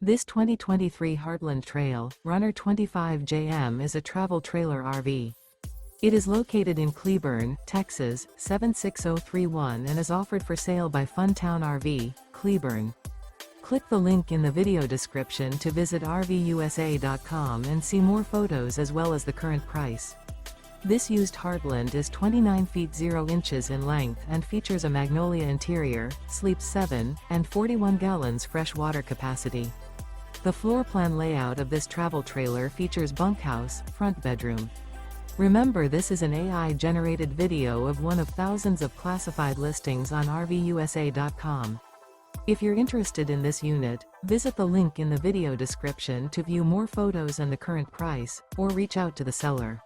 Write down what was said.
This 2023 Heartland Trail Runner 25JM is a travel trailer RV. It is located in Cleburne, Texas, 76031 and is offered for sale by Funtown RV, Cleburne. Click the link in the video description to visit RVUSA.com and see more photos as well as the current price. This used Heartland is 29 feet 0 inches in length and features a MAGNOLIA interior, sleeps 7, and 41 gallons fresh water capacity. The floor plan layout of this travel trailer features bunkhouse, front bedroom. Remember, this is an AI-generated video of one of thousands of classified listings on RVUSA.com. If you're interested in this unit, visit the link in the video description to view more photos and the current price, or reach out to the seller.